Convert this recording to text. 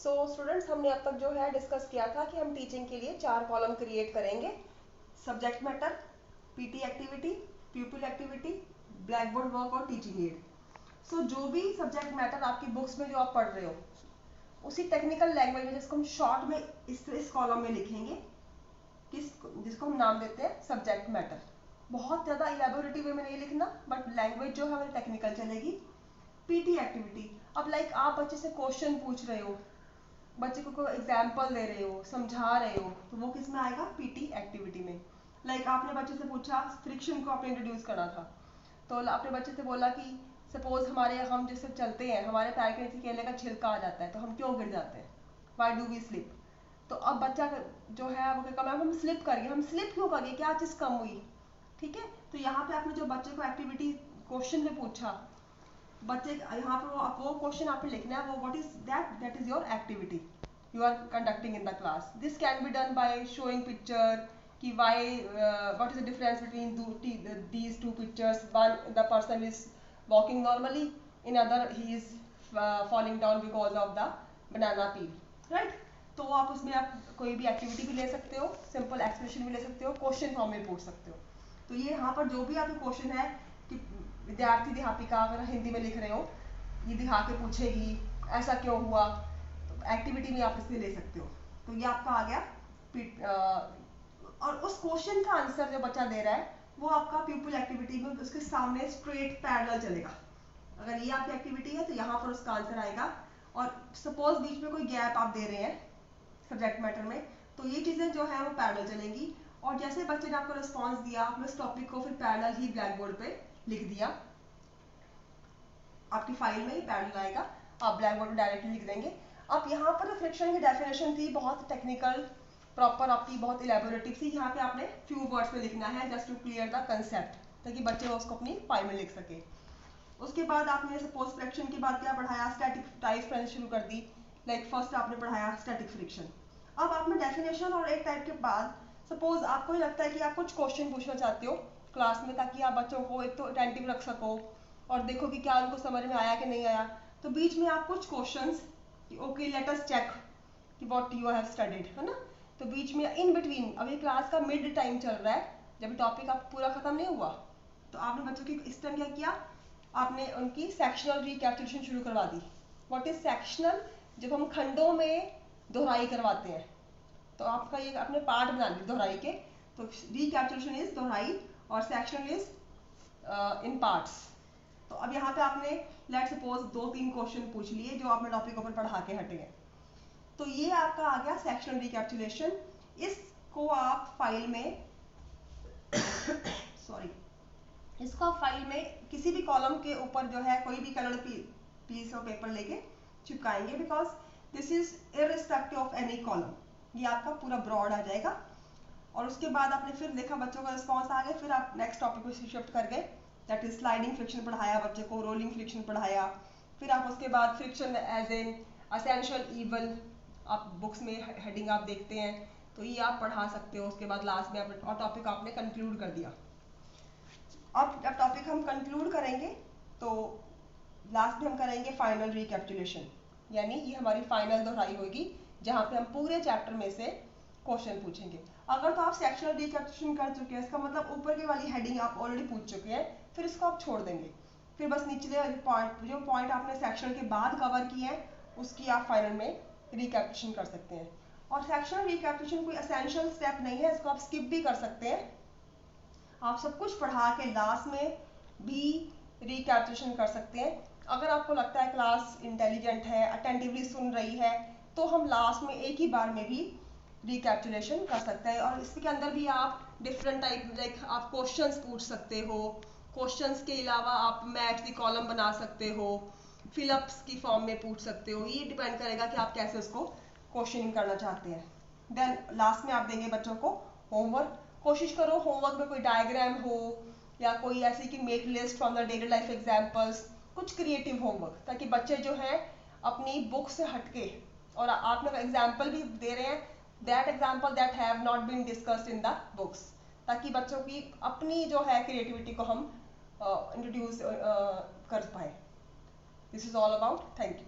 Students, हमने अब तक जो है डिस्कस किया था कि हम टीचिंग के लिए 4 कॉलम क्रिएट करेंगे। Subject matter, PT activity, प्यूपिल activity, black board work और टीचिंग एड। जो भी सब्जेक्ट मैटर आपकी बुक्स में जो आप पढ़ रहे हो, उसी टेक्निकल लैंग्वेज में जिसको हम शॉर्ट में इस कॉलम में लिखेंगे, जिसको हम नाम देते हैं सब्जेक्ट मैटर। बहुत ज़्यादा इलेबोरेटिव वे में नहीं लिखना, बट लैंग्वेज जो है हमारी टेक्निकल चलेगी। पीटी एक्टिविटी, अब लाइक आप बच्चे से क्वेश्चन पूछ रहे हो, बच्चे को कोई एग्जाम्पल दे रहे हो, समझा रहे हो, तो वो किस में आएगा? पीटी एक्टिविटी में। लाइक आपने बच्चे से पूछा, फ्रिक्शन को आपने इंट्रोड्यूस करना था, तो आपने बच्चे से बोला कि सपोज हम जैसे चलते हैं, हमारे पैर के नीचे केले का छिलका आ जाता है, तो हम क्यों गिर जाते हैं? Why do we slip? तो अब बच्चा जो है वो कहेगा मैम हम स्लिप कर गए। हम स्लिप क्यों कर गए? क्या चीज़ कम हुई? ठीक है, तो यहाँ पे आपने जो बच्चे को एक्टिविटी क्वेश्चन में पूछा, बच्चे यहाँ पे वो क्वेश्चन आपने लिखना है, वो what is that is your activity you are conducting in the class. This can be done by showing picture कि why what is the difference between these two pictures. One the person is walking normally, in other he is falling down because of the banana peel, right? तो आप उसमें आप कोई भी activity भी ले सकते हो, सिंपल एक्सप्रेशन भी ले सकते हो, क्वेश्चन फॉर्म में पूछ सकते हो। तो ये यहाँ पर जो भी आपके क्वेश्चन है कि विद्यार्थी अध्यापिका अगर हिंदी में लिख रहे हो, ये दिखा के पूछेगी ऐसा क्यों हुआ, तो एक्टिविटी में आप इसमें ले सकते हो। तो ये आपका आ गया और उस क्वेश्चन का आंसर जो बच्चा दे रहा है वो आपका प्यूपिल एक्टिविटी में उसके सामने स्ट्रेट पैरेलल चलेगा। अगर ये आपकी एक्टिविटी है तो यहाँ पर उसका आंसर आएगा, और सपोज बीच में कोई गैप आप दे रहे हैं सब्जेक्ट मैटर में, तो ये चीज़ें जो है वो पैरेलल चलेंगी। और जैसे बच्चे ने आपको रिस्पॉन्स दिया, आपने उस टॉपिक को फिर पैरेलल ही ब्लैक बोर्ड पे लिख दिया, आपकी फाइल में ही पैरेलल आएगा, आप ब्लैक बोर्ड पे डायरेक्टली लिख देंगे। अब यहाँ पर फ्रिक्शन की डेफिनेशन थी बहुत टेक्निकल, प्रॉपर आपकी बहुत इलेबोरेटिव सी। यहाँ पे आपने फ्यू वर्ड्स में लिखना है just to clear the concept, ताकि बच्चे उसको अपनी फाइल में लिख सके। उसके बाद आपने सपोज फ्रिक्शन के बाद क्या पढ़ाया? स्टैटिक टाइप्स पढ़नी शुरू कर दी। लाइक फर्स्ट आपने पढ़ाया स्टैटिक फ्रिक्शन। अब आपने डेफिनेशन और एक टाइप के बाद सपोज आपको ही लगता है कि आप कुछ क्वेश्चन पूछना चाहते हो क्लास में, ताकि आप बच्चों को एक तो अटेंटिव रख सको और देखो कि क्या उनको समझ में आया कि नहीं आया। तो बीच में आप कुछ questions, okay let us check कि व्हाट यू हैव स्टडीड, है ना? तो बीच में इन बिटवीन, अभी क्लास का मिड टाइम चल रहा है, जब टॉपिक आप पूरा खत्म नहीं हुआ, तो आपने बच्चों की इस टाइम क्या किया? आपने उनकी सेक्शनल रिकैपिटुलेशन शुरू करवा दी। What is sectional? जब हम खंडों में दोहराई करवाते हैं, तो आपका ये अपने पार्ट बना ली दोहराई के। तो रिकैपिटुलेशन इज दोहराई और सेक्शनल इज इन पार्ट्स। तो अब यहाँ पे आपने लेट सपोज 2-3 क्वेश्चन पूछ लिए जो आपने टॉपिक ऊपर पढ़ा के हटे हैं, तो ये आपका आ गया सेक्शनल रिकैपिटुलेशन। इसको आप फाइल में सॉरी इसको आप फाइल में किसी भी कॉलम के ऊपर जो है कोई भी कलर पीस ऑफ पेपर लेके चिपकाएंगे, because this is irrespective of any column. ये आपका पूरा ब्रॉड आ जाएगा। और उसके बाद आपने फिर देखा बच्चों का रिस्पॉन्स आ गया, फिर आप नेक्स्ट टॉपिक को शिफ्ट कर गए, दैट इज स्लाइडिंग फ्रिक्शन पढ़ाया बच्चे को, रोलिंग फ्रिक्शन पढ़ाया। फिर आप उसके बाद friction as an essential evil, आप बुक्स में हेडिंग आप देखते हैं, तो ये आप पढ़ा सकते हो। उसके बाद लास्ट में और टॉपिक आपने कंक्लूड कर दिया। अब जब टॉपिक हम कंक्लूड करेंगे तो लास्ट में हम करेंगे फाइनल रिकैपिटुलेशन, यानी ये हमारी फाइनल दोहराई होगी जहाँ पे हम पूरे चैप्टर में से क्वेश्चन पूछेंगे। अगर तो आप सेक्शनल रिकैपिटुलेशन कर चुके हैं, इसका मतलब ऊपर की वाली हेडिंग आप ऑलरेडी पूछ चुके हैं, फिर इसको आप छोड़ देंगे। फिर बस निचले पॉइंट, जो पॉइंट आपने सेक्शन के बाद कवर किए हैं, उसकी आप फाइनल में रिकैपिटुलेशन कर सकते हैं। और सेक्शनल रिकैपिटुलेशन कोई एसेंशियल स्टेप नहीं है, इसको आप स्किप भी कर सकते हैं। आप सब कुछ पढ़ा के लास्ट में भी रिकैपिटुलेशन कर सकते हैं। अगर आपको लगता है क्लास इंटेलिजेंट है, अटेंटिवली सुन रही है, तो हम लास्ट में एक ही बार में भी रिकैपिटुलेशन कर सकते हैं। और इसके अंदर भी आप डिफरेंट टाइप, लाइक आप क्वेश्चंस पूछ सकते हो, क्वेश्चंस के अलावा आप मैच दी कॉलम बना सकते हो, फिलअप्स की फॉर्म में पूछ सकते हो। ये डिपेंड करेगा कि आप कैसे उसको क्वेश्चनिंग करना चाहते हैं। देन लास्ट में आप देंगे बच्चों को होमवर्क। कोशिश करो होमवर्क में कोई डायग्राम हो या कोई ऐसी कि make list from the daily life examples, कुछ क्रिएटिव होमवर्क, ताकि बच्चे जो हैं अपनी बुक से हटके, और आपने एग्जांपल भी दे रहे हैं, that example that have not been discussed in the books, ताकि बच्चों की अपनी जो है क्रिएटिविटी को हम इंट्रोड्यूस कर पाए। This is all about, thank you.